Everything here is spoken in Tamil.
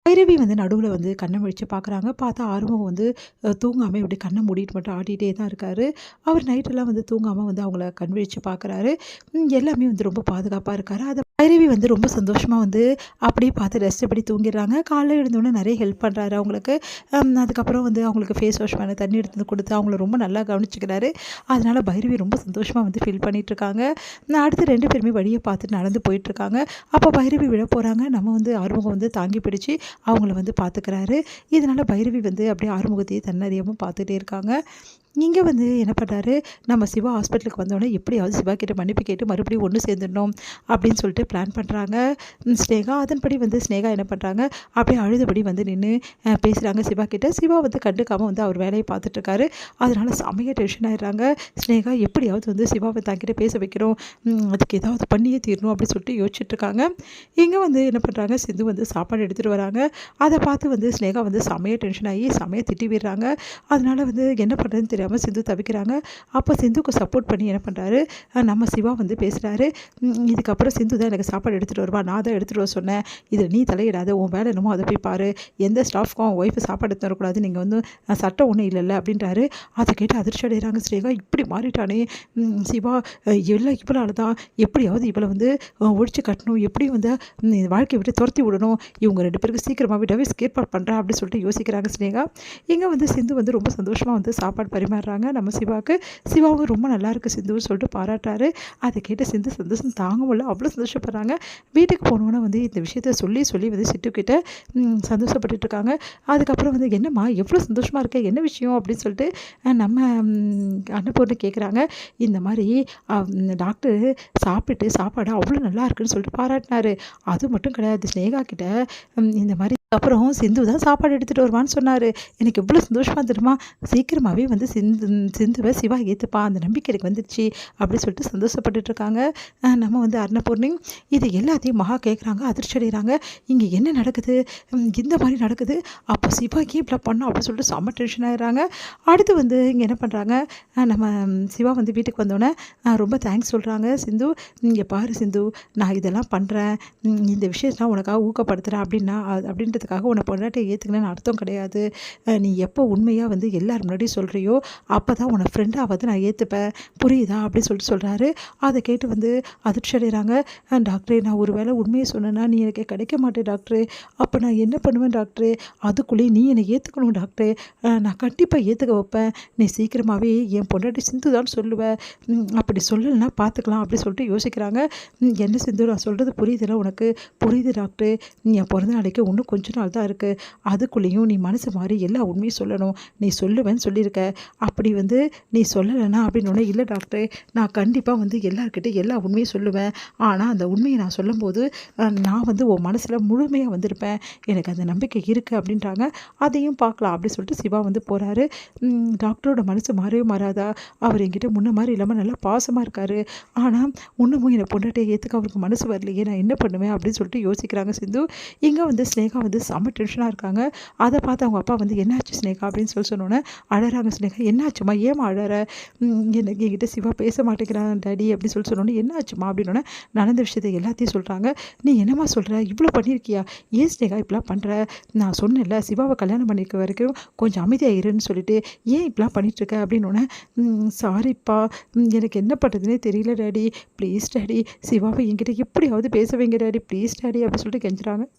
பைரவி வந்து நடுவுல வந்து கண்ண முழிச்சு பார்க்குறாங்க. பார்த்தா ஆறுமுகம் வந்து தூங்காம இப்படி கண்ண மூடிட்டு மட்டும் ஆட்டிட்டே தான் இருக்காரு. அவர் நைட்டெல்லாம் வந்து தூங்காம வந்து அவங்கள கண் விழிச்சு பார்க்குறாரு. எல்லாமே வந்து ரொம்ப பாதுகாப்பா இருக்காரு. அத பைரவி வந்து ரொம்ப சந்தோஷமா வந்து அப்படியே பார்த்து ரெஸ்ட் படி தூங்கிடுறாங்க. காலைல எழுந்தோனே நெறைய ஹெல்ப் பண்றாரு அவங்களுக்கு. அதுக்கப்புறம் வந்து அவங்களுக்கு ஃபேஸ் வாஷ் பண்ண தண்ணி எடுத்து வந்து குடுத்து அவங்கள ரொம்ப நல்லா கவனிச்சுக்கிறாரு. அதனால பைரவி ரொம்ப சந்தோஷமா வந்து ஃபீல் பண்ணிட்டுருக்காங்க. அடுத்து 2 பேருமே வழிய பார்த்துட்டு நடந்து போயிட்டுருக்காங்க. அப்போ பைரவி விழ போறாங்க. நம்ம வந்து ஆறுமுகம் வந்து தாங்கி பிடிச்சு அவங்கள வந்து பார்த்துக்கிறாரு. இதனால பைரவி வந்து அப்படியே ஆறுமுகத்தையே தன்னறியாம பார்த்துட்டே இருக்காங்க. இங்க வந்து என்ன பண்றாரு, நம்ம சிவா ஹாஸ்பிட்டலுக்கு வந்தோனே எப்படியாவது சிவா கிட்ட மன்னிப்பு கேட்டு மறுபடியும் ஒண்ணு சேர்ந்துடணும் அப்படின்னு சொல்லிட்டு பிளான் பண்றாங்க ஸ்னேகா. அதன்படி வந்து ஸ்னேகா என்ன பண்றாங்க, அப்படியே அழுதபடி வந்து நின்னு பேசுறாங்க சிவா கிட்ட. சிவா வந்து கண்டுக்காம வந்து அவர் வேலைய பார்த்துட்டு இருக்காரு. அதனால செமையா டென்ஷன் ஆயிடுறாங்க. ஸ்னேகா எப்படியாவது வந்து சிவாவ தன்கிட்ட பேச வைக்கணும். அதுக்கு ஏதாவது பண்ணியே தீரணும் அப்படின்னு சொல்லிட்டு யோசிச்சுட்டு இருக்காங்க. இங்க வந்து என்ன பண்றாங்க, சிந்து வந்து சாப்பாடு எடுத்துட்டு வராங்க. அத பார்த்து வந்து ஸ்னேகா வந்து செமையா டென்ஷன் ஆகி செமையா திட்டி விடுறாங்க. அதனால வந்து என்ன பண்றதுன்னு தெரியாம சிந்து தவிக்கிறாங்க. அப்போ சிந்துக்கு சப்போர்ட் பண்ணி என்ன பண்றாரு, நம்ம சிவா வந்து பேசுறாரு. இதுக்கப்புறம் சிந்து தான் எனக்கு சாப்பாடு எடுத்துட்டு வருவா. நான் தான் எடுத்துட்டு வர சொன்னேன். இதில நீ தலையிடாத. உன் வேலை என்னமோ அத போய் பாரு. எந்த ஸ்டாஃப்க்கும் அவன் ஒய்ஃப் சாப்பாடு எடுத்துட்டு வரக்கூடாது. நீங்க வந்து சட்டம் ஒண்ணும் இல்லல்ல அப்படின்றாரு. அத கேட்டு அதிர்ச்சி அடைகிறாங்க ஸ்னேகா. இப்படி மாறிட்டானே சிவா, எல்லாம் இவளால தான். எப்படியாவது இவள வந்து ஒழிச்சு கட்டணும். எப்படியும் வந்து வாழ்க்கைய விட்டு துரத்தி விடணும். இவங்க 2 பேருக்கு சீக்கிரமாவே டிவோர்ஸ் ஏற்பாடு பண்றேன் அப்படின்னு சொல்லிட்டு யோசிக்கிறாங்க ஸ்னேகா. இங்க வந்து சிந்து வந்து ரொம்ப சந்தோஷமா வந்து சாப்பாடு பரிமாறுறாங்க நம்ம சிவாவுக்கு. சிவாவும் ரொம்ப நல்லா இருக்கு சிந்துன்னு சொல்லிட்டு பாராட்டுறாரு. அதை கேட்டு சிந்து சந்தோஷம் தாங்க முடியல. அவ்வளோ சந்தோஷப்படுறாங்க. வீட்டுக்கு போனோன்னே வந்து இந்த விஷயத்த சொல்லி சொல்லி வந்து சிட்டு கிட்ட சந்தோஷப்பட்டுட்டு இருக்காங்க. அதுக்கப்புறம் வந்து என்னம்மா எவ்வளோ சந்தோஷமா இருக்க, என்ன விஷயம் அப்படின்னு சொல்லிட்டு நம்ம அன்னபூர்ணி கேட்குறாங்க. இந்த மாதிரி டாக்டர் சாப்பிட்டுட்டு சாப்பாடு அவ்வளோ நல்லா இருக்குன்னு சொல்லிட்டு பாராட்டினாரு. அது மட்டும் கிடையாது, ஸ்னேகா கிட்ட இந்த மாதிரி அப்புறம் சிந்து தான் சாப்பாடு எடுத்துகிட்டு வருவான்னு சொன்னார். எனக்கு எவ்வளோ சந்தோஷமாக தெரியுமா, சீக்கிரமாகவே வந்து சிந்துவை சிவா ஏற்றுப்பா, அந்த நம்பிக்கை எனக்கு வந்துடுச்சு அப்படி சொல்லிட்டு சந்தோஷப்பட்டுட்டு இருக்காங்க நம்ம வந்து அன்னபூர்ணி. இது எல்லாத்தையும் மகா கேட்குறாங்க, அதிர்ச்சி அடைகிறாங்க. இங்கே என்ன நடக்குது, இந்த மாதிரி நடக்குது, அப்போ சிவாக்கே இப்படி பண்ணோம் அப்படின்னு சொல்லிட்டு செம்ம டென்ஷன் ஆகிடுறாங்க. அடுத்து வந்து இங்கே என்ன பண்ணுறாங்க, நம்ம சிவா வந்து வீட்டுக்கு வந்தோடனே ரொம்ப தேங்க்ஸ் சொல்கிறாங்க. சிந்து, இங்கே பாரு சிந்து, நான் இதெல்லாம் பண்ணுறேன், இந்த விஷயத்தெலாம் உனக்காக ஊக்கப்படுத்துகிறேன் அப்படின்றதுக்காக உன்னை பொண்டாட்டியை ஏற்றுக்கணும்னு அர்த்தம் கிடையாது. நீ எப்போ உண்மையாக வந்து எல்லார் முன்னாடியும் சொல்கிறியோ அப்போ தான் உன்னை ஃப்ரெண்டாவது நான் ஏற்றுப்பேன், புரியுதா அப்படின்னு சொல்லிட்டு சொல்கிறாரு. அதை கேட்டு வந்து அதிர்ச்சி அடைகிறாங்க. டாக்டரே, நான் ஒரு வேளை உண்மையை சொன்னேன்னா நீ எனக்கு கிடைக்க மாட்டேன் டாக்டரே, அப்போ நான் என்ன பண்ணுவேன் டாக்டரே, அதுக்குள்ளேயே நீ என்னை ஏற்றுக்கணும் டாக்டரே, நான் கண்டிப்பாக ஏற்றுக்க வைப்பேன், நீ சீக்கிரமாகவே என் பொண்டாட்டி சிந்து தான் சொல்லுவேன், அப்படி சொல்லலைன்னா பார்த்துக்கலாம் அப்படி சொல்லிட்டு யோசிக்கிறாங்க. என்ன சிந்து, நான் சொல்கிறது புரியுதுல உனக்கு, புரியுது டாக்டரே, என் பிறந்த நாளைக்கு இன்னும் கொஞ்ச நாள் தான் இருக்குது, அதுக்குள்ளேயும் நீ மனசு மாதிரி எல்லா உண்மையும் சொல்லணும், நீ சொல்லுவேன்னு சொல்லியிருக்க, அப்படி வந்து நீ சொல்லலைன்னா அப்படின்னோடனே, இல்லை டாக்டரே, நான் கண்டிப்பாக வந்து எல்லாருக்கிட்டே எல்லா உண்மையும் சொல்லுவேன், ஆனால் அந்த உண்மையை நான் சொல்லும்போது நான் வந்து உன் மனசில் முழுமையாக வந்திருப்பேன், எனக்கு அந்த நம்பிக்கை இருக்குது அப்படின்றாங்க. அதையும் பார்க்கலாம் அப்படி சொல்லிட்டு சிவா வந்து போகிறாரு. டாக்டரோட மனசு மாறவே மாறாதா, அவர் என்கிட்ட முன்ன மாதிரி இல்லாமல் நல்லா பாசமாக இருக்கார், ஆனால் இன்னமும் என்னை பொண்டாட்டியை ஏற்றுக்க அவருக்கு மனசு வரலையே, நான் என்ன பண்ணுவேன் அப்படின்னு சொல்லிட்டு யோசிக்கிறாங்க சிந்து. இங்கே வந்து ஸ்னேகா வந்து செம்ம டென்ஷனாக இருக்காங்க. அதை பார்த்து அவங்க அப்பா வந்து என்னாச்சு ஸ்னேகா அப்படின்னு சொன்னோன்னே அழறாங்க ஸ்னேகா. என்னாச்சுமா, ஏமா அழற, எனக்கு என்கிட்ட சிவா பேச மாட்டேங்கிறான் டாடி அப்படின்னு சொன்னோன்னே, என்னாச்சுமா அப்படின்னோடனே நடந்த விஷயத்தை எல்லாத்தையும் சொல்கிறாங்க. நீ என்னம்மா சொல்கிற, இவ்வளோ பண்ணியிருக்கியா, ஏன் ஸ்னேகா இப்படிலாம் பண்ணுற, நான் சொன்னேன்ல சிவாவை கல்யாணம் பண்ணிக்க வரைக்கும் கொஞ்சம் அமைதியாக இருன்னு சொல்லிட்டு, ஏன் இப்படிலாம் பண்ணிகிட்ருக்க அப்படின்னோடனே, சாரிப்பா, எனக்கு என்ன பண்ணுறதுனே தெரியல டாடி, ப்ளீஸ் டாடி, சிவாவை என்கிட்ட எப்படியாவது பேச வைங்க டாடி, ப்ளீஸ் டாடி அப்படி சொல்லிட்டு கெஞ்சுறாங்க.